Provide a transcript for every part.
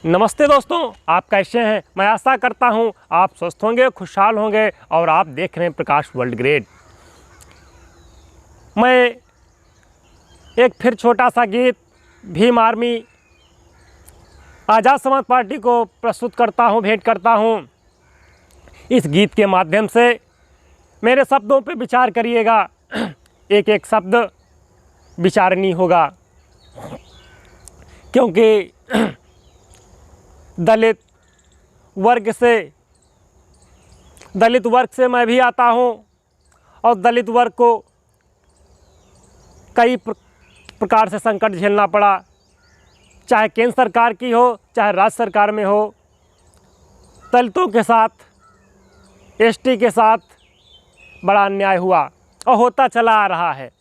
नमस्ते दोस्तों, आप कैसे हैं। मैं आशा करता हूं आप स्वस्थ होंगे, खुशहाल होंगे और आप देख रहे हैं प्रकाश वर्ल्ड ग्रेड। मैं एक फिर छोटा सा गीत भीम आर्मी आज़ाद समाज पार्टी को प्रस्तुत करता हूं, भेंट करता हूं। इस गीत के माध्यम से मेरे शब्दों पे विचार करिएगा। एक एक शब्द विचारणीय होगा, क्योंकि दलित वर्ग से मैं भी आता हूं और दलित वर्ग को कई प्रकार से संकट झेलना पड़ा, चाहे केंद्र सरकार की हो चाहे राज्य सरकार में हो। दलितों के साथ, एसटी के साथ बड़ा अन्याय हुआ और होता चला आ रहा है।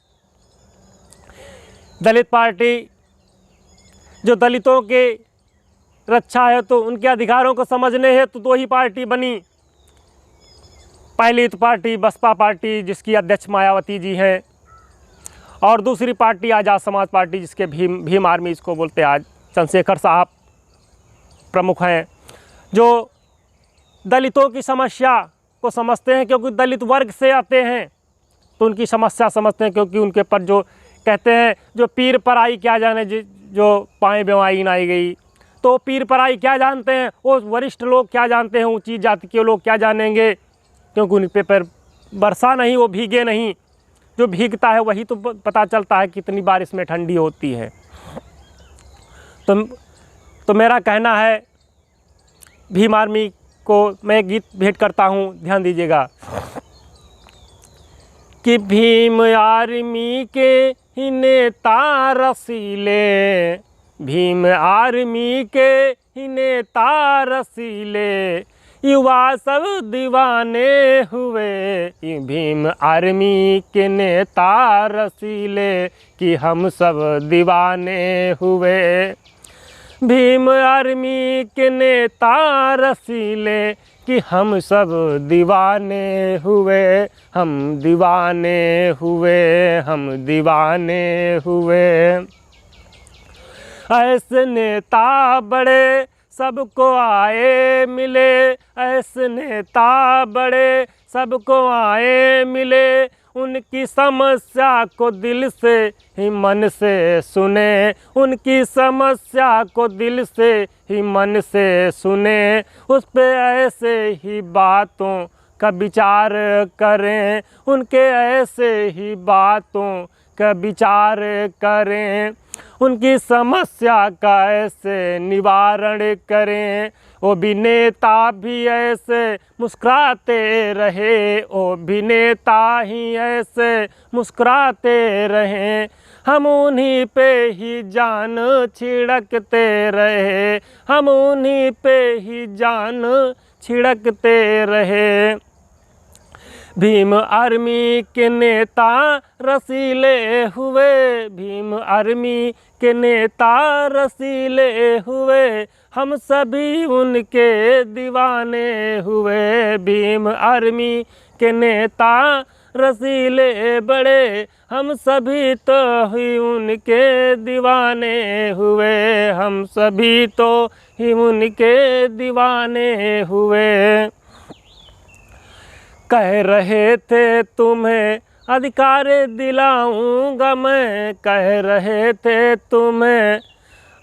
दलित पार्टी जो दलितों के रक्षा है तो उनके अधिकारों को समझने हेतु दो ही पार्टी बनी। पहली तो पार्टी बसपा पार्टी जिसकी अध्यक्ष मायावती जी हैं, और दूसरी पार्टी आज़ाद समाज पार्टी जिसके भीम आर्मी इसको बोलते हैं, आज चंद्रशेखर साहब प्रमुख हैं, जो दलितों की समस्या को समझते हैं। क्योंकि दलित वर्ग से आते हैं तो उनकी समस्या समझते हैं, क्योंकि उनके पर जो कहते हैं जो पीर पराई क्या जाने जो पाएँ बेवाई नाई गई, तो पीर पराई क्या जानते हैं, वो वरिष्ठ लोग क्या जानते हैं, ऊंची जाति के लोग क्या जानेंगे। क्योंकि उन पे बरसा नहीं, वो भीगे नहीं। जो भीगता है वही तो पता चलता है कितनी बारिश में ठंडी होती है। तो मेरा कहना है, भीम आर्मी को मैं गीत भेंट करता हूँ, ध्यान दीजिएगा कि भीम आर्मी के ही नेता रसीले, भीम आर्मी के ही नेता रसीले, युवा सब दीवाने हुए। भीम आर्मी के नेता रसीले कि हम सब दीवाने हुए। भीम आर्मी के नेता रसीले कि हम सब दीवाने हुए, हम दीवाने हुए, हम दीवाने हुए। ऐसे नेता बड़े सबको आए मिले, ऐसे नेता बड़े सबको आए मिले, उनकी समस्या को दिल से ही मन से सुने, उनकी समस्या को दिल से ही मन से सुने। उस पे ऐसे ही बातों का विचार करें, उनके ऐसे ही बातों का विचार करें, उनकी समस्या का ऐसे निवारण करें। वो भी नेता भी ऐसे मुस्कुराते रहे, वो भी नेता ही ऐसे मुस्कुराते रहें। हम उन्हीं पे ही जान छिड़कते रहे, हम उन्हीं पे ही जान छिड़कते रहे। भीम आर्मी के नेता रसीले हुए, भीम आर्मी के नेता रसीले हुए, हम सभी उनके दीवाने हुए। भीम आर्मी के नेता रसीले बड़े, हम सभी तो ही उनके दीवाने हुए, हम सभी तो ही उनके दीवाने हुए। कह रहे थे तुम्हें अधिकार दिलाऊंगा मैं, कह रहे थे तुम्हें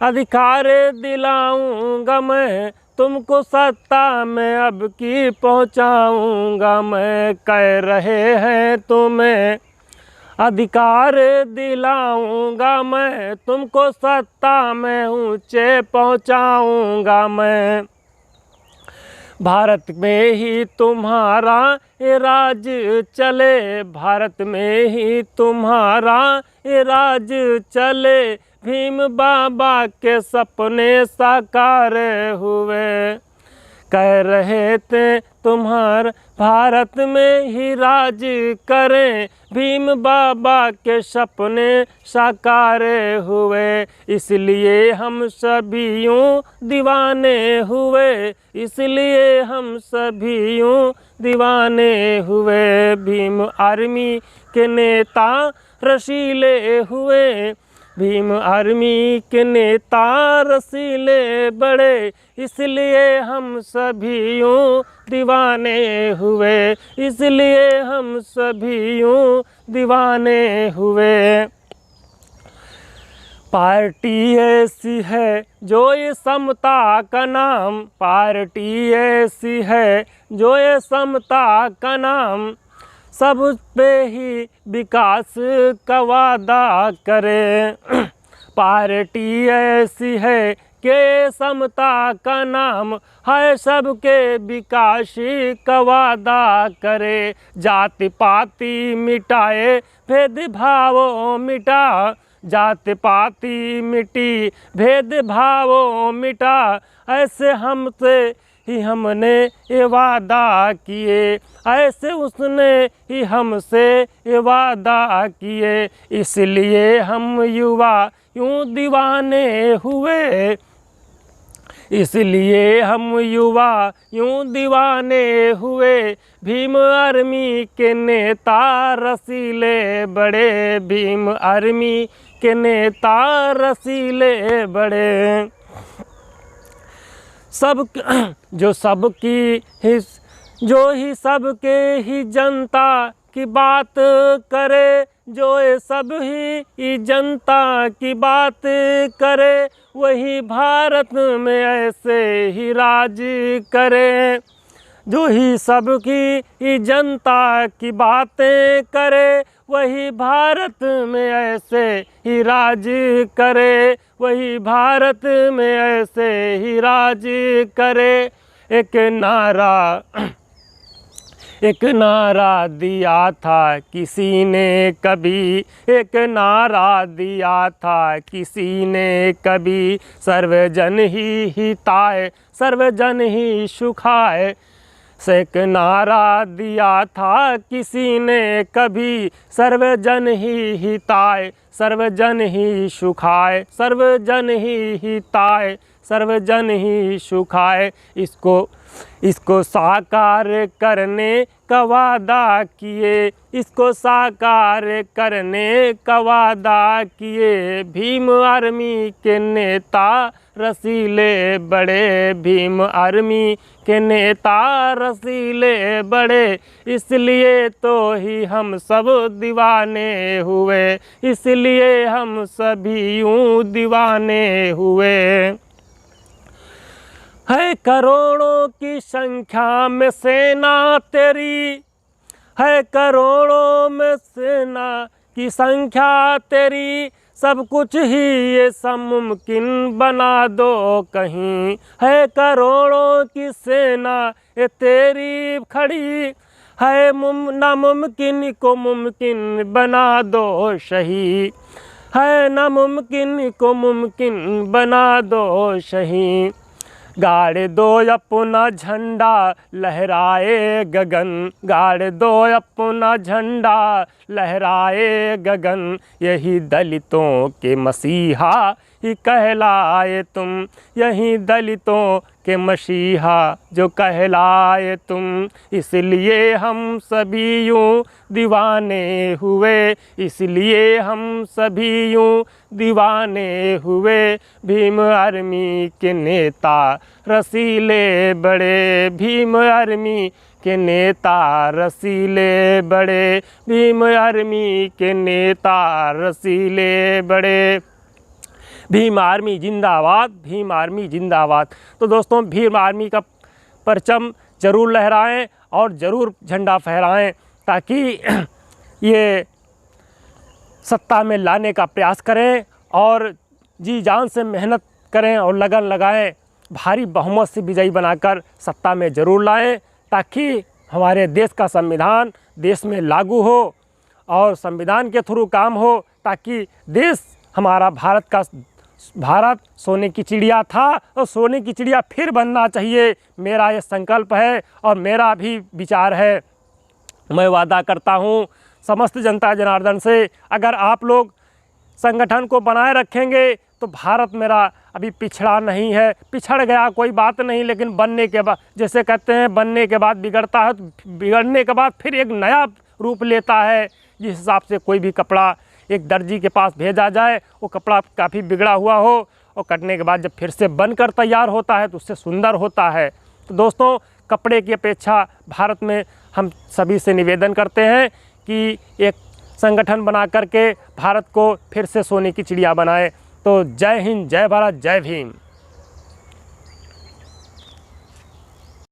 अधिकार दिलाऊंगा मैं, तुमको सत्ता में अब की पहुंचाऊंगा मैं। कह रहे हैं तुम्हें अधिकार दिलाऊंगा मैं, तुमको सत्ता में ऊंचे पहुंचाऊंगा मैं। भारत में ही तुम्हारा ये राज चले, भारत में ही तुम्हारा ये राज चले, भीम बाबा के सपने साकार हुए। कह रहे थे तुम्हारा भारत में ही राज करें, भीम बाबा के सपने साकार हुए। इसलिए हम सभी यूँ दीवाने हुए, इसलिए हम सभी यूँ दीवाने हुए। भीम आर्मी के नेता रसीले हुए, भीम आर्मी के नेता रसीले बड़े, इसलिए हम सभी यूँ दीवाने हुए, इसलिए हम सभी यूँ दीवाने हुए। पार्टी ऐसी है जो ये समता का नाम, पार्टी ऐसी है जो ये समता का नाम, सब पे ही विकास का वादा करे। पार्टी ऐसी है कि समता का नाम है, सबके विकास का वादा करे। जाति पाति मिटाए भेदभाव मिटा, जाति पाति मिटी भेदभाव मिटा, ऐसे हमसे ही हमने ये वादा किए, ऐसे उसने ही हमसे ये वादा किए, इसलिए हम युवा यूँ दीवाने हुए, इसलिए हम युवा यूँ दीवाने हुए। भीम आर्मी के नेता रसीले बड़े, भीम आर्मी के नेता रसीले बड़े। सब जो सबकी जो ही सबके ही जनता की बात करे, जो ये सब ही जनता की बात करे, वही भारत में ऐसे ही राज करे। जो ही सबकी जनता की बातें करे, वही भारत में ऐसे ही राज करे, वही भारत में ऐसे ही राज करे। एक नारा दिया था किसी ने कभी, एक नारा दिया था किसी ने कभी, सर्वजन ही हिताय सर्वजन ही सुखाय। एक नारा दिया था किसी ने कभी, सर्वजन ही हिताय सर्वजन ही सुखाय, सर्वजन ही हिताय सर्वजन ही सुखाय। इसको साकार करने का वादा किए, इसको साकार करने का वादा किए। भीम आर्मी के नेता रसीले बड़े, भीम आर्मी के नेता रसीले बड़े, इसलिए तो ही हम सब दीवाने हुए, इसलिए हम सभी यूँ दीवाने हुए। है करोड़ों की संख्या में सेना तेरी, है करोड़ों में सेना की संख्या तेरी, सब कुछ ही ये मुमकिन बना दो कहीं। है करोड़ों की सेना ये तेरी खड़ी, है नामुमकिन को मुमकिन बना दो सही, है नामुमकिन को मुमकिन बना दो सही। गाड़ दो अपना झंडा लहराए गगन, गाड़ दो अपना झंडा लहराए गगन, यही दलितों के मसीहा ही कहलाए तुम, यही दलितों के मसीहा जो कहलाए तुम। इसलिए हम सभी यूँ दीवाने हुए, इसलिए हम सभी यूँ दीवाने हुए। भीम आर्मी के नेता रसीले बड़े, भीम आर्मी के नेता रसीले बड़े, भीम आर्मी के नेता रसीले बड़े। भीम आर्मी जिंदाबाद, भीम आर्मी जिंदाबाद। तो दोस्तों, भीम आर्मी का परचम ज़रूर लहराएं और ज़रूर झंडा फहराएं, ताकि ये सत्ता में लाने का प्रयास करें और जी जान से मेहनत करें और लगन लगाएं, भारी बहुमत से विजयी बनाकर सत्ता में ज़रूर लाएं, ताकि हमारे देश का संविधान देश में लागू हो और संविधान के थ्रू काम हो, ताकि देश हमारा भारत सोने की चिड़िया था और सोने की चिड़िया फिर बनना चाहिए। मेरा ये संकल्प है और मेरा भी विचार है। मैं वादा करता हूँ समस्त जनता जनार्दन से, अगर आप लोग संगठन को बनाए रखेंगे तो भारत मेरा अभी पिछड़ा नहीं है। पिछड़ गया कोई बात नहीं, लेकिन बनने के बाद, जैसे कहते हैं बनने के बाद बिगड़ता है, तो बिगड़ने के बाद फिर एक नया रूप लेता है। जिस हिसाब से कोई भी कपड़ा एक दर्जी के पास भेजा जाए, वो कपड़ा काफ़ी बिगड़ा हुआ हो और कटने के बाद जब फिर से बनकर तैयार होता है तो उससे सुंदर होता है। तो दोस्तों, कपड़े की अपेक्षा भारत में हम सभी से निवेदन करते हैं कि एक संगठन बना करके भारत को फिर से सोने की चिड़िया बनाएं। तो जय हिंद, जय भारत, जय भीम।